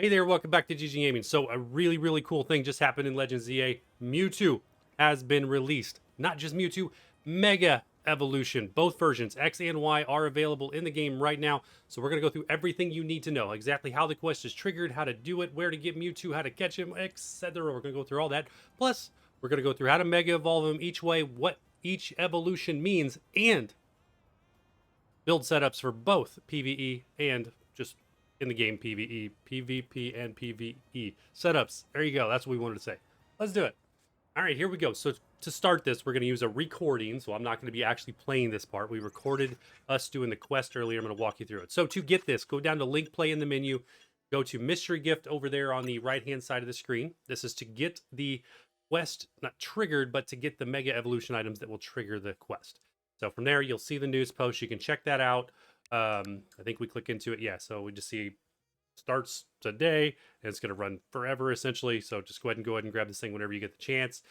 Hey there, welcome back to GG Gaming. So a really cool thing just happened in Legends ZA. Mewtwo has been released. Not just Mewtwo, Mega Evolution. Both versions, X and Y, are available in the game right now. So we're going to go through everything you need to know. Exactly how the quest is triggered, how to do it, where to get Mewtwo, how to catch him, etc. We're going to go through all that. Plus, we're going to go through how to Mega Evolve him each way, what each evolution means, and build setups for both PvE and just in the game PvE, PvP, and PvE setups. There you go. That's what we wanted to say. Let's do it. All right, here we go. So to start this, we're going to use a recording. So I'm not going to be actually playing this part. We recorded us doing the quest earlier. I'm going to walk you through it. So to get this, go down to link play in the menu. Go to mystery gift over there on the right-hand side of the screen. This is to get the quest, not triggered, but to get the Mega Evolution items that will trigger the quest. So from there, you'll see the news post. You can check that out. I think we click into it. Yeah, so we just see starts today and it's going to run forever essentially. So just go ahead and grab this thing whenever you get the chance.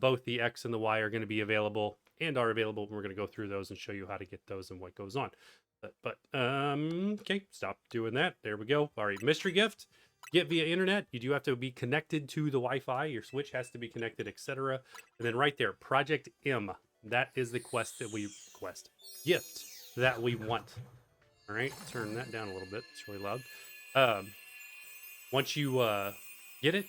Both the X and the Y are going to be available and are available. We're going to go through those and show you how to get those and what goes on. Okay, stop doing that. There we go. All right, mystery gift. Get via internet. You do have to be connected to the Wi-Fi. Your Switch has to be connected, etc. And then right there, Project M. That is the quest that we gift that we want. All right, turn that down a little bit. It's really loud. Once you get it,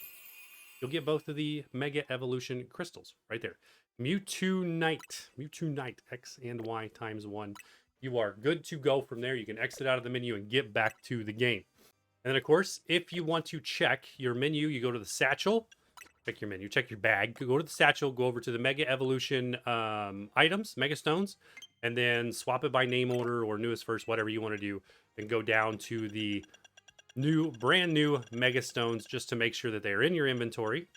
you'll get both of the Mega Evolution crystals right there. Mewtwo Night, X and Y times 1. You are good to go from there. You can exit out of the menu and get back to the game. And then, of course, if you want to check your menu, you go to the satchel. Check your menu, check your bag. Go to the satchel, go over to the Mega Evolution items, Mega Stones, and then swap it by name order or newest first, whatever you want to do, and go down to the brand new Mega Stones just to make sure that they're in your inventory.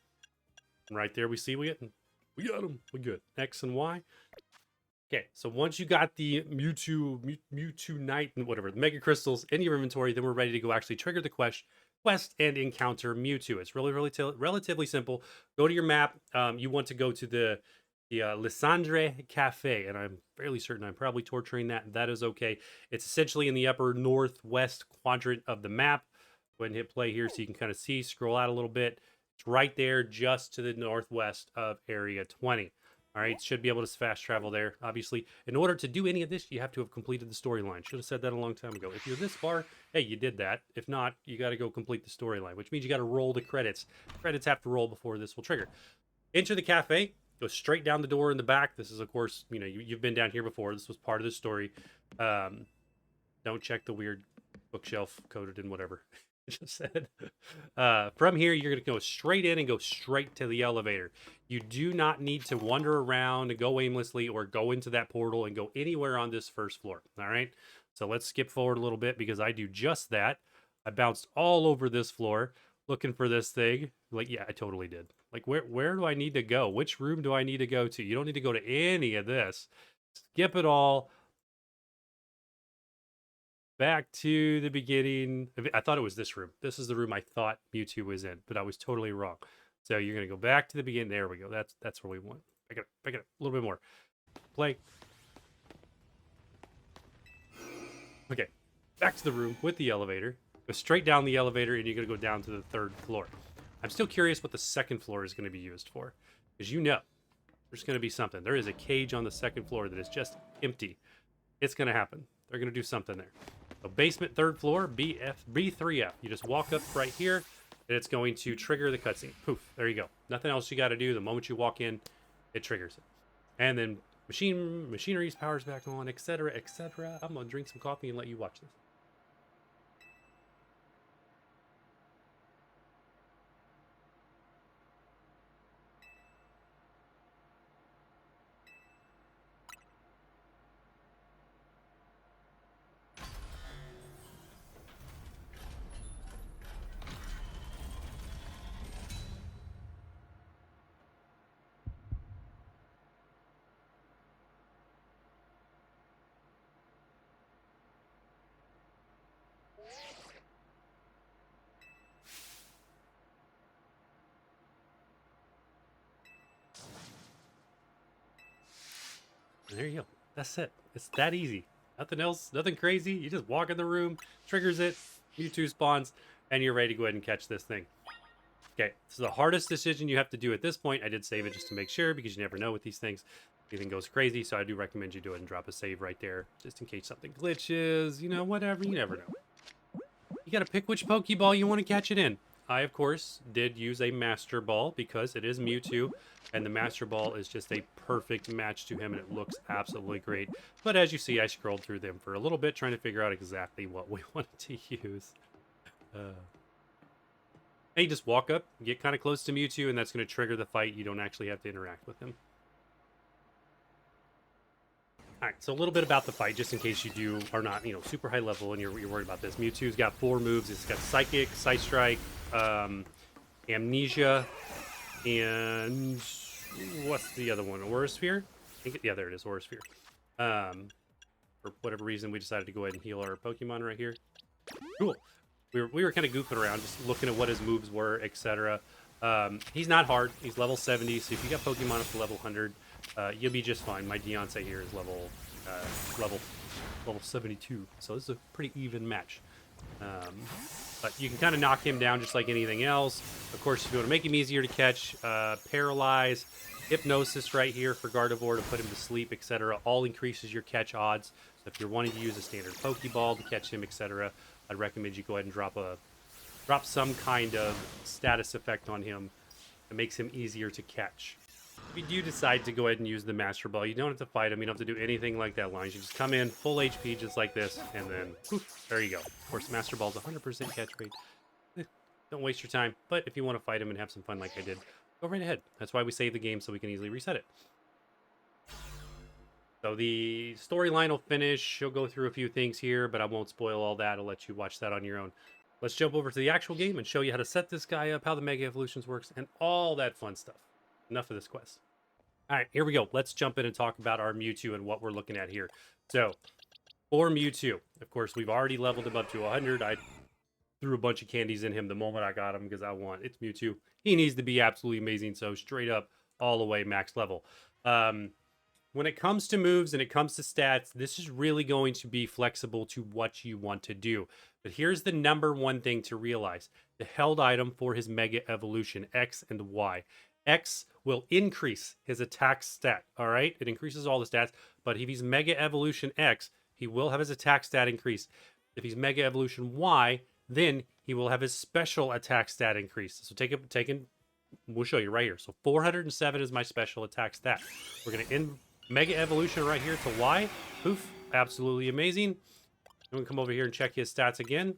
And right there, we got them. We good. X and Y. Okay, so once you got the Mewtwo Night and whatever, the Mega Crystals in your inventory, then we're ready to go actually trigger the quest and encounter Mewtwo. It's relatively simple. Go to your map. You want to go to the Lysandre Cafe, and I'm fairly certain I'm probably torturing that. That is okay. It's essentially in the upper northwest quadrant of the map. Go ahead and hit play here so you can kind of see. Scroll out a little bit. It's right there just to the northwest of Area 20. All right, should be able to fast travel there. Obviously, in order to do any of this, you have to have completed the storyline. Should have said that a long time ago. If you're this far, hey, you did that. If not, you got to go complete the storyline, which means you got to roll the credits. Credits have to roll before this will trigger. Enter the cafe. Go straight down the door in the back. This is, of course, you know, you've been down here before. This was part of the story. Don't check the weird bookshelf coded in whatever I just said. From here, you're going to go straight in and go straight to the elevator. You do not need to wander around and go aimlessly or go into that portal and go anywhere on this first floor. All right. So let's skip forward a little bit because I do just that. I bounced all over this floor looking for this thing. Like, yeah, I totally did. Like, where do I need to go? Which room do I need to go to? You don't need to go to any of this. Skip it all. Back to the beginning. I thought it was this room. This is the room I thought Mewtwo was in, but I was totally wrong. So you're going to go back to the beginning. There we go. That's where we want. Pick it up. A little bit more. Play. Okay. Back to the room with the elevator. Go straight down the elevator, and you're going to go down to the 3rd floor. I'm still curious what the 2nd floor is going to be used for. Because you know, there's going to be something. There is a cage on the 2nd floor that is just empty. It's going to happen. They're going to do something there. So basement 3rd floor, B3F. You just walk up right here, and it's going to trigger the cutscene. Poof, there you go. Nothing else you got to do. The moment you walk in, it triggers it. And then machinery's powers back on, etc., etc. I'm going to drink some coffee and let you watch this. And there you go. That's it. It's that easy. Nothing else. Nothing crazy. You just walk in the room, triggers it, Mewtwo spawns. and you're ready to go ahead and catch this thing. Okay, so the hardest decision you have to do at this point, I did save it just to make sure, because you never know with these things. Anything goes crazy, so I do recommend you do it and drop a save right there, just in case something glitches, you know, whatever, you never know. You gotta pick which Pokeball you want to catch it in. I, of course, did use a Master Ball because it is Mewtwo, and the Master Ball is just a perfect match to him, and it looks absolutely great. But as you see, I scrolled through them for a little bit, trying to figure out exactly what we wanted to use. And you just walk up, get kind of close to Mewtwo, and that's going to trigger the fight. You don't actually have to interact with him. All right, so a little bit about the fight, just in case you are not, you know, super high level and you're worried about this. Mewtwo's got 4 moves. It's got Psychic, Psy Strike, Amnesia, and what's the other one? Aura Sphere? Yeah, there it is, Aura Sphere. For whatever reason, we decided to go ahead and heal our Pokemon right here. Cool. We were kind of goofing around, just looking at what his moves were, etc. He's not hard. He's level 70, so if you got Pokemon up to level 100, you'll be just fine. My Deontay here is level 72, so this is a pretty even match. But you can kind of knock him down just like anything else. Of course, if you want to make him easier to catch, Paralyze, Hypnosis right here for Gardevoir to put him to sleep, etc. all increases your catch odds. So if you're wanting to use a standard Pokeball to catch him, etc., I'd recommend you go ahead and drop some kind of status effect on him that makes him easier to catch. If you do decide to go ahead and use the Master Ball, you don't have to fight him. You don't have to do anything like that, Lines. You just come in full HP just like this, and then poof, there you go. Of course, the Master Ball's 100% catch rate. Don't waste your time. But if you want to fight him and have some fun like I did, go right ahead. That's why we save the game, so we can easily reset it. So the storyline will finish. She'll go through a few things here, but I won't spoil all that. I'll let you watch that on your own. Let's jump over to the actual game and show you how to set this guy up, how the Mega Evolutions works, and all that fun stuff. Enough of this quest. All right, here we go. Let's jump in and talk about our Mewtwo and what we're looking at here. So, for Mewtwo, of course, we've already leveled him up to 100. I threw a bunch of candies in him the moment I got him because it's Mewtwo. He needs to be absolutely amazing, so straight up, all the way max level. When it comes to moves and it comes to stats, this is really going to be flexible to what you want to do. But here's the number one thing to realize. The held item for his Mega Evolution, X and Y. X will increase his attack stat, all right? It increases all the stats, but if he's Mega Evolution X, he will have his attack stat increase. If he's Mega Evolution Y, then he will have his special attack stat increase. So we'll show you right here. So 407 is my special attack stat. We're going to end Mega Evolution right here to Y. Poof, absolutely amazing. I'm going to come over here and check his stats again.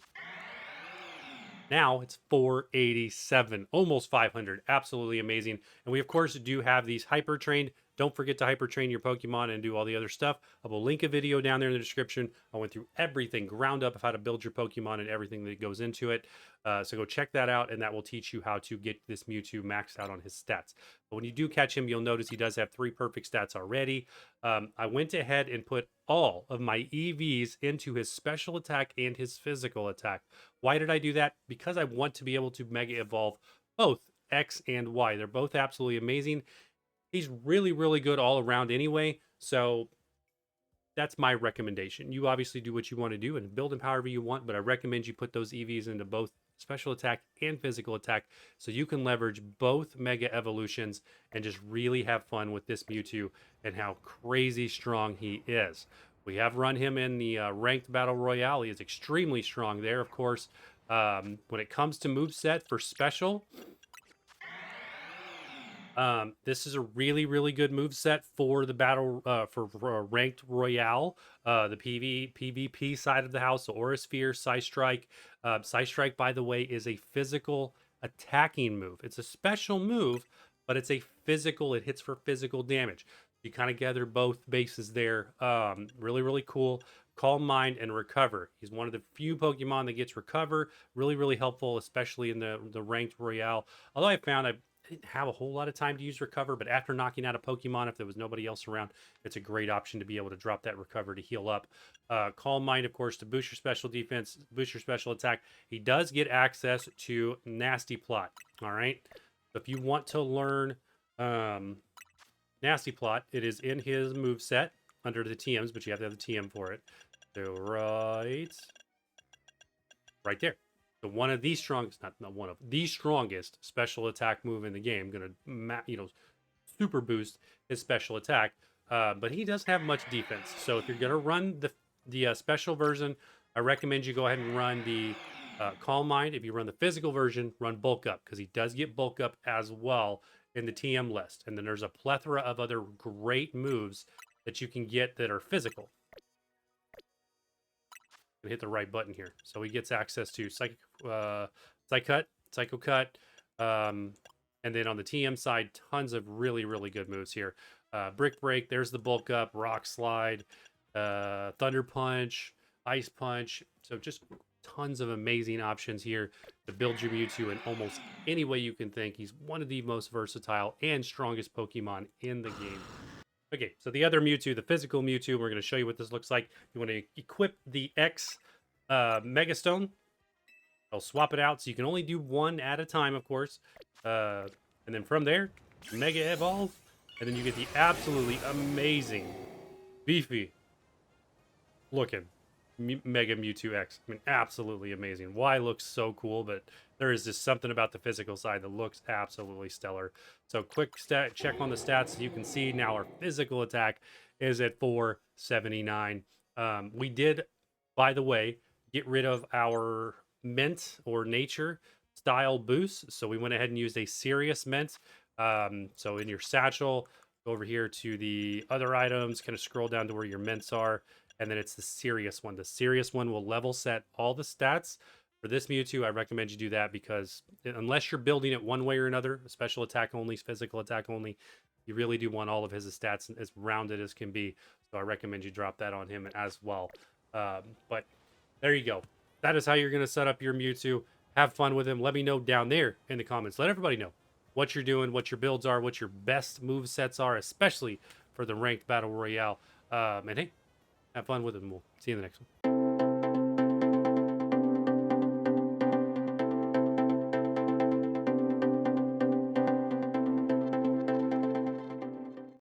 Now it's 487, almost 500. Absolutely amazing. And we, of course, do have these hyper trained. Don't forget to hyper train your Pokemon and do all the other stuff. I will link a video down there in the description. I went through everything ground up of how to build your Pokemon and everything that goes into it. So go check that out, and that will teach you how to get this Mewtwo maxed out on his stats. But when you do catch him, you'll notice he does have 3 perfect stats already. I went ahead and put all of my EVs into his special attack and his physical attack. Why did I do that? Because I want to be able to Mega Evolve both X and Y. They're both absolutely amazing. He's really, really good all around anyway. So that's my recommendation. You obviously do what you want to do and build him however you want, but I recommend you put those EVs into both special attack and physical attack so you can leverage both Mega Evolutions and just really have fun with this Mewtwo and how crazy strong he is. We have run him in the ranked battle royale. He is extremely strong there, of course. When it comes to moveset for special, this is a really, really good moveset for the battle for ranked royale, the PvP side of the house. So Aura Sphere, Psy Strike. Psy Strike, by the way, is a physical attacking move. It's a special move, but it's a physical. It hits for physical damage. You kind of gather both bases there. Really, really cool. Calm Mind and Recover. He's one of the few Pokemon that gets Recover. Really, really helpful, especially in the ranked royale. Although I found I didn't have a whole lot of time to use Recover, but after knocking out a Pokemon, if there was nobody else around, it's a great option to be able to drop that Recover to heal up. Calm Mind, of course, to boost your special defense, boost your special attack. He does get access to Nasty Plot, all right? So if you want to learn Nasty Plot, it is in his moveset under the TMs, but you have to have the TM for it. So right there. So one of the strongest, not one of the strongest special attack move in the game. Gonna, super boost his special attack. But he doesn't have much defense. So if you're gonna run the special version, I recommend you go ahead and run the Calm Mind. If you run the physical version, run Bulk Up, because he does get Bulk Up as well in the TM list. And then there's a plethora of other great moves that you can get that are physical. And hit the right button here. So he gets access to Psycho Cut. And then on the TM side, tons of really, really good moves here. Brick Break, there's the Bulk Up, Rock Slide, Thunder Punch, Ice Punch. So just tons of amazing options here to build your Mewtwo in almost any way you can think. He's one of the most versatile and strongest Pokemon in the game. Okay, so the other Mewtwo, the physical Mewtwo, we're going to show you what this looks like. You want to equip the X Mega Stone. I'll swap it out, so you can only do one at a time, of course. And then from there, Mega Evolve. And then you get the absolutely amazing, beefy looking Mega Mewtwo X. I mean, absolutely amazing. Y looks so cool, but there is just something about the physical side that looks absolutely stellar. So quick stat check on the stats. You can see now our physical attack is at 479. We did, by the way, get rid of our mint or nature style boost. So we went ahead and used a serious mint. So in your satchel, go over here to the other items, kind of scroll down to where your mints are. And then it's the serious one. The serious one will level set all the stats. For this Mewtwo, I recommend you do that because unless you're building it one way or another, special attack only, physical attack only, you really do want all of his stats as rounded as can be. So I recommend you drop that on him as well. But there you go. That is how you're going to set up your Mewtwo. Have fun with him. Let me know down there in the comments. Let everybody know what you're doing, what your builds are, what your best move sets are, especially for the ranked battle royale. And hey, have fun with it, and we'll see you in the next one.